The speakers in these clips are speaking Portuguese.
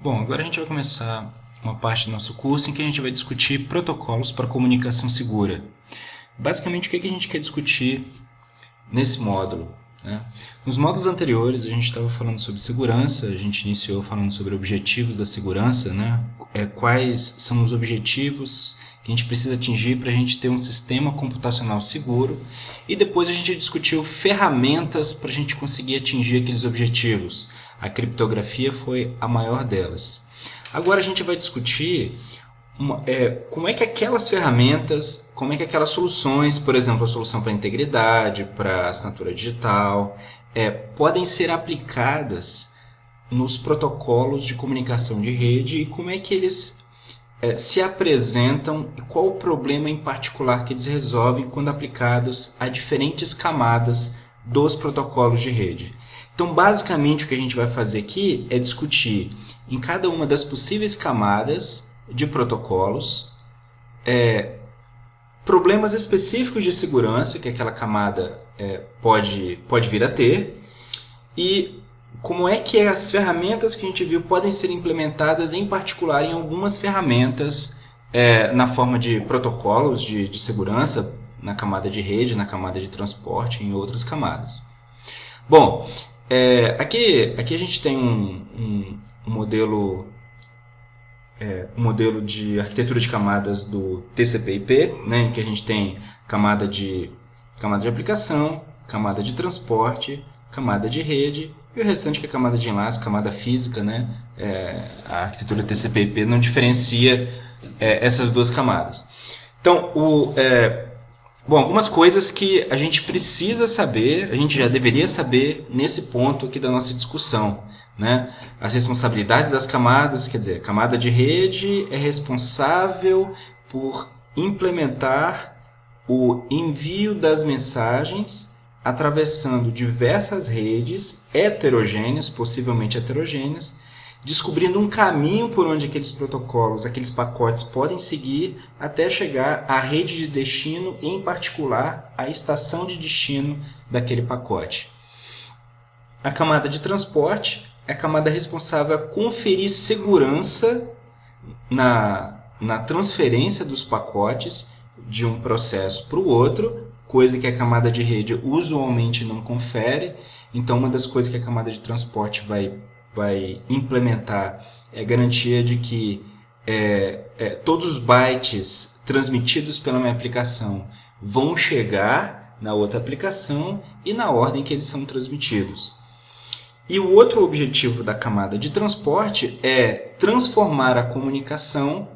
Bom, agora a gente vai começar uma parte do nosso curso em que a gente vai discutir protocolos para comunicação segura. Basicamente, o que a gente quer discutir nesse módulo, né? Nos módulos anteriores, a gente estava falando sobre segurança, a gente iniciou falando sobre objetivos da segurança, né? Quais são os objetivos que a gente precisa atingir para a gente ter um sistema computacional seguro, e depois a gente discutiu ferramentas para a gente conseguir atingir aqueles objetivos. A criptografia foi a maior delas. Agora a gente vai discutir como é que aquelas ferramentas, como é que aquelas soluções, por exemplo, a solução para integridade, para assinatura digital, podem ser aplicadas nos protocolos de comunicação de rede e como é que eles se apresentam e qual o problema em particular que eles resolvem quando aplicados a diferentes camadas dos protocolos de rede. Então, basicamente, o que a gente vai fazer aqui é discutir em cada uma das possíveis camadas de protocolos problemas específicos de segurança que aquela camada pode vir a ter e como é que as ferramentas que a gente viu podem ser implementadas, em particular em algumas ferramentas na forma de protocolos de segurança, na camada de rede, na camada de transporte e em outras camadas. Bom, aqui a gente tem um modelo de arquitetura de camadas do TCP/IP, né, em que a gente tem camada de aplicação, camada de transporte, camada de rede e o restante que é camada de enlace, camada física, né? A arquitetura TCP/IP não diferencia essas duas camadas. Então, algumas coisas que a gente precisa saber, a gente já deveria saber nesse ponto aqui da nossa discussão, né? As responsabilidades das camadas, quer dizer, a camada de rede é responsável por implementar o envio das mensagens atravessando diversas redes heterogêneas, possivelmente heterogêneas, descobrindo um caminho por onde aqueles protocolos, aqueles pacotes podem seguir até chegar à rede de destino, e em particular à estação de destino daquele pacote. A camada de transporte é a camada responsável a conferir segurança na transferência dos pacotes de um processo para o outro, coisa que a camada de rede usualmente não confere. Então, uma das coisas que a camada de transporte vai implementar é a garantia de que todos os bytes transmitidos pela minha aplicação vão chegar na outra aplicação e na ordem que eles são transmitidos. E o outro objetivo da camada de transporte é transformar a comunicação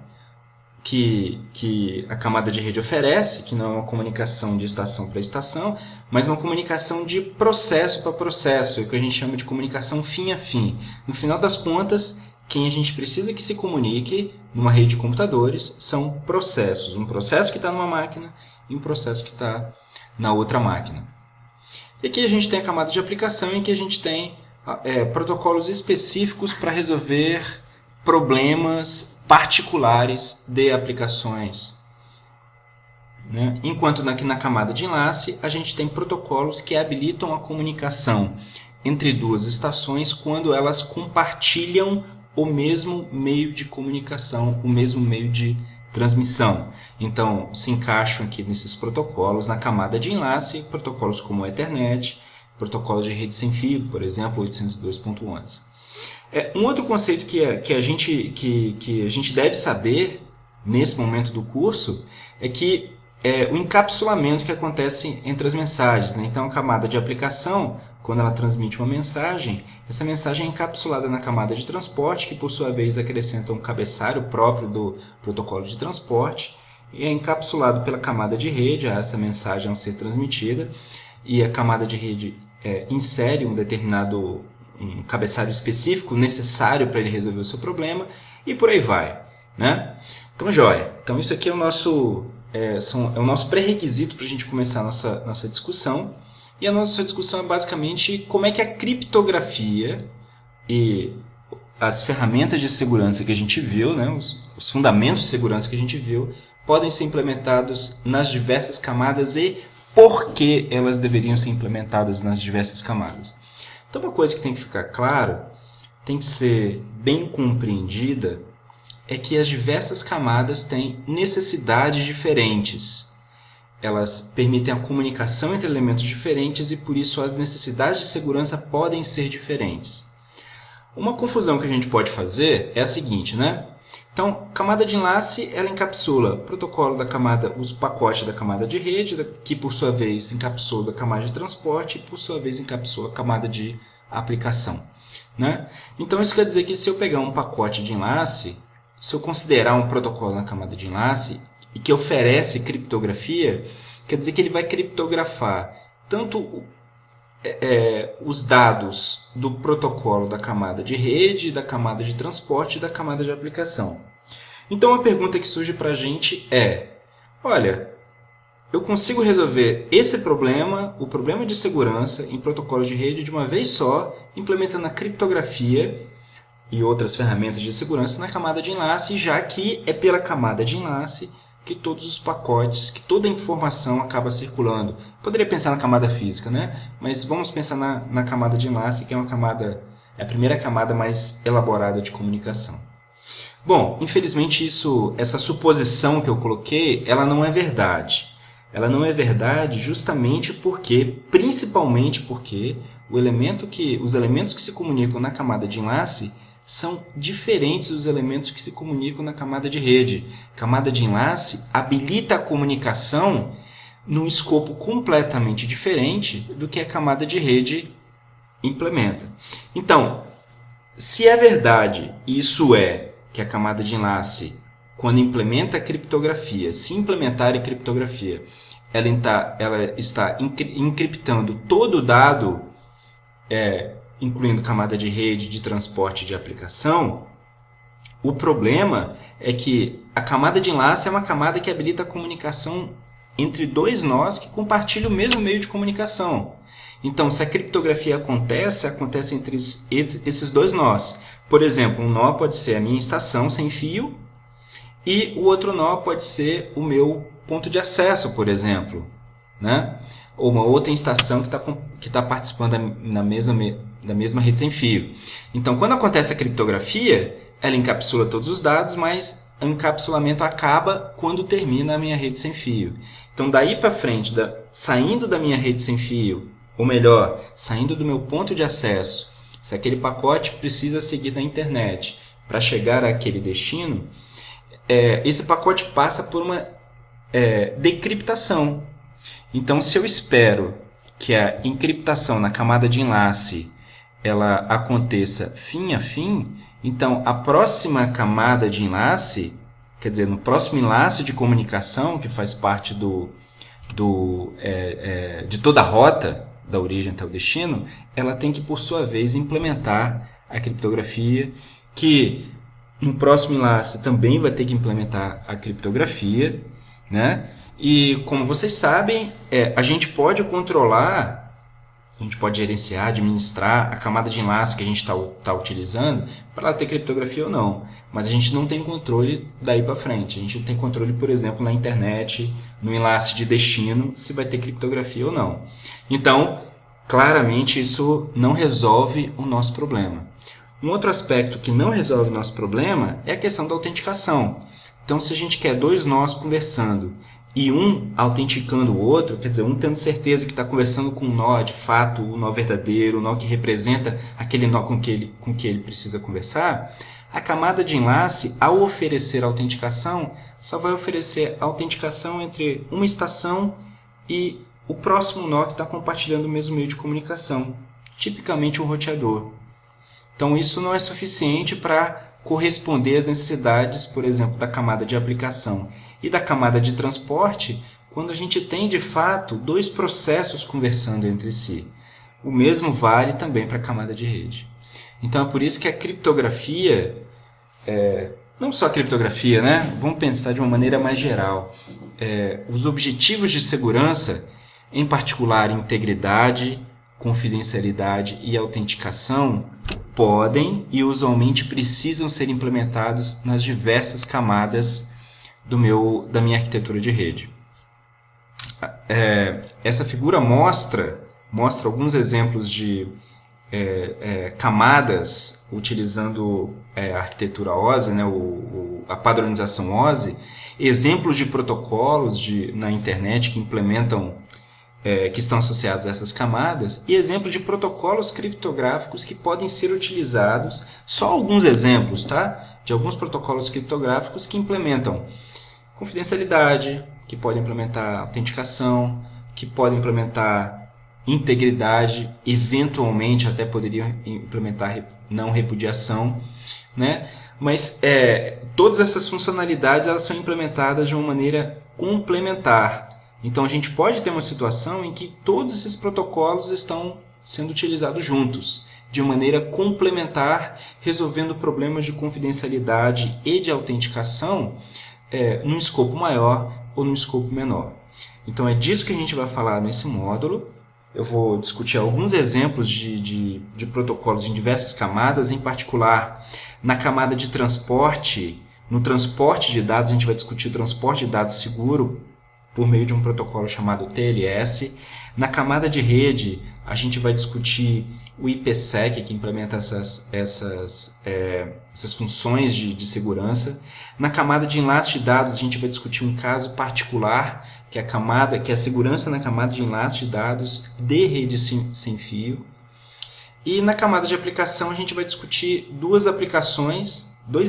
que a camada de rede oferece, que não é uma comunicação de estação para estação, mas uma comunicação de processo para processo, é o que a gente chama de comunicação fim a fim. No final das contas, quem a gente precisa que se comunique numa rede de computadores são processos. Um processo que está numa máquina e um processo que está na outra máquina. E aqui a gente tem a camada de aplicação, em que a gente tem protocolos específicos para resolver problemas particulares de aplicações, né? Enquanto aqui na camada de enlace a gente tem protocolos que habilitam a comunicação entre duas estações quando elas compartilham o mesmo meio de comunicação, o mesmo meio de transmissão. Então, se encaixam aqui nesses protocolos na camada de enlace protocolos como o Ethernet, protocolos de rede sem fio, por exemplo, 802.11. Um outro conceito que a gente deve saber nesse momento do curso é que o encapsulamento que acontece entre as mensagens, né? Então, a camada de aplicação, quando ela transmite uma mensagem, essa mensagem é encapsulada na camada de transporte, que por sua vez acrescenta um cabeçalho próprio do protocolo de transporte, e é encapsulado pela camada de rede, a essa mensagem ao ser transmitida, e a camada de rede insere um determinado cabeçalho específico necessário para ele resolver o seu problema, e por aí vai, né? Então, joia. Então, isso aqui é o nosso pré-requisito para a gente começar a nossa discussão. E a nossa discussão é basicamente como é que a criptografia e as ferramentas de segurança que a gente viu, né, os fundamentos de segurança que a gente viu, podem ser implementados nas diversas camadas e por que elas deveriam ser implementadas nas diversas camadas. Então, uma coisa que tem que ficar claro tem que ser bem compreendida é que as diversas camadas têm necessidades diferentes. Elas permitem a comunicação entre elementos diferentes e, por isso, as necessidades de segurança podem ser diferentes. Uma confusão que a gente pode fazer é a seguinte, né? Então, camada de enlace, ela encapsula o protocolo da camada, os pacotes da camada de rede, que por sua vez encapsula a camada de transporte e por sua vez encapsula a camada de aplicação, né? Então, isso quer dizer que se eu pegar um pacote de enlace, se eu considerar um protocolo na camada de enlace e que oferece criptografia, quer dizer que ele vai criptografar tanto os dados do protocolo da camada de rede, da camada de transporte e da camada de aplicação. Então a pergunta que surge para a gente é, olha, eu consigo resolver esse problema, o problema de segurança em protocolos de rede de uma vez só, implementando a criptografia e outras ferramentas de segurança na camada de enlace, já que é pela camada de enlace que todos os pacotes, que toda a informação acaba circulando. Poderia pensar na camada física, né? Mas vamos pensar na camada de enlace, que é a primeira camada mais elaborada de comunicação. Bom, infelizmente essa suposição que eu coloquei, ela não é verdade. Ela não é verdade principalmente porque os elementos que se comunicam na camada de enlace são diferentes dos elementos que se comunicam na camada de rede. Camada de enlace habilita a comunicação num escopo completamente diferente do que a camada de rede implementa. Então, se é verdade, isso é que a camada de enlace, quando implementa a criptografia, se implementar a criptografia, ela está encriptando todo o dado, incluindo camada de rede, de transporte e de aplicação, o problema é que a camada de enlace é uma camada que habilita a comunicação entre dois nós que compartilham o mesmo meio de comunicação. Então, se a criptografia acontece entre esses dois nós. Por exemplo, um nó pode ser a minha estação sem fio e o outro nó pode ser o meu ponto de acesso, por exemplo, né? Ou uma outra estação que está participando da mesma rede sem fio. Então, quando acontece a criptografia, ela encapsula todos os dados, mas o encapsulamento acaba quando termina a minha rede sem fio. Então, daí para frente, saindo da minha rede sem fio, ou melhor, saindo do meu ponto de acesso, se aquele pacote precisa seguir da internet para chegar àquele destino, esse pacote passa por uma decriptação. Então, se eu espero que a encriptação na camada de enlace ela aconteça fim a fim, então a próxima camada de enlace, quer dizer, no próximo enlace de comunicação, que faz parte de toda a rota, da origem até o destino, ela tem que, por sua vez, implementar a criptografia, que no próximo enlace também vai ter que implementar a criptografia, né? E, como vocês sabem, a gente pode controlar, a gente pode gerenciar, administrar a camada de enlace que a gente está utilizando para ela ter criptografia ou não. Mas a gente não tem controle daí para frente. A gente não tem controle, por exemplo, na internet, no enlace de destino, se vai ter criptografia ou não. Então, claramente, isso não resolve o nosso problema. Um outro aspecto que não resolve o nosso problema é a questão da autenticação. Então, se a gente quer dois nós conversando e um autenticando o outro, quer dizer, um tendo certeza que está conversando com um nó de fato, o nó verdadeiro, o nó que representa aquele nó com que ele precisa conversar, a camada de enlace, ao oferecer autenticação, só vai oferecer autenticação entre uma estação e o próximo nó que está compartilhando o mesmo meio de comunicação, tipicamente um roteador. Então, isso não é suficiente para corresponder às necessidades, por exemplo, da camada de aplicação e da camada de transporte, quando a gente tem, de fato, dois processos conversando entre si. O mesmo vale também para a camada de rede. Então, é por isso que a criptografia, não só a criptografia, né? Vamos pensar de uma maneira mais geral. Os objetivos de segurança, em particular integridade, confidencialidade e autenticação, podem e usualmente precisam ser implementados nas diversas camadas da minha arquitetura de rede. Essa figura mostra alguns exemplos de camadas utilizando a arquitetura OSI, né, a padronização OSI, exemplos de protocolos na internet que implementam, que estão associados a essas camadas, e exemplos de protocolos criptográficos que podem ser utilizados, só alguns exemplos, tá? De alguns protocolos criptográficos que implementam confidencialidade, que podem implementar autenticação, que podem implementar integridade, eventualmente até poderiam implementar não repudiação, né? Mas todas essas funcionalidades elas são implementadas de uma maneira complementar. Então a gente pode ter uma situação em que todos esses protocolos estão sendo utilizados juntos, de maneira complementar, resolvendo problemas de confidencialidade e de autenticação num escopo maior ou num escopo menor. Então é disso que a gente vai falar nesse módulo. Eu vou discutir alguns exemplos de protocolos em diversas camadas, em particular na camada de transporte. No transporte de dados, a gente vai discutir o transporte de dados seguro por meio de um protocolo chamado TLS. Na camada de rede, a gente vai discutir o IPsec, que implementa essas funções de segurança. Na camada de enlace de dados, a gente vai discutir um caso particular, que é a segurança na camada de enlace de dados de rede sem fio. E na camada de aplicação, a gente vai discutir dois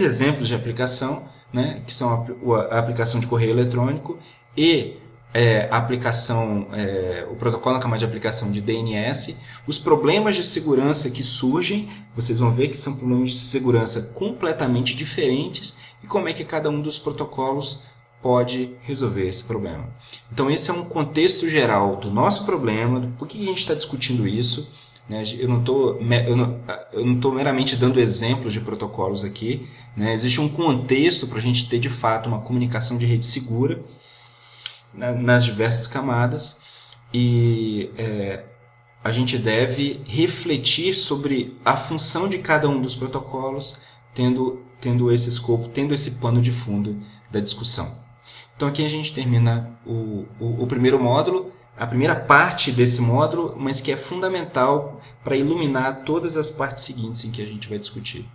exemplos de aplicação, né, que são a aplicação de correio eletrônico e a aplicação, o protocolo na camada de aplicação de DNS, os problemas de segurança que surgem, vocês vão ver que são problemas de segurança completamente diferentes e como é que cada um dos protocolos pode resolver esse problema. Então esse é um contexto geral do nosso problema, do por que a gente está discutindo isso. Né? Eu não estou meramente dando exemplos de protocolos aqui, né? Existe um contexto para a gente ter de fato uma comunicação de rede segura nas diversas camadas e a gente deve refletir sobre a função de cada um dos protocolos, tendo esse escopo, tendo esse pano de fundo da discussão. Então aqui a gente termina o primeiro módulo, a primeira parte desse módulo, mas que é fundamental para iluminar todas as partes seguintes em que a gente vai discutir.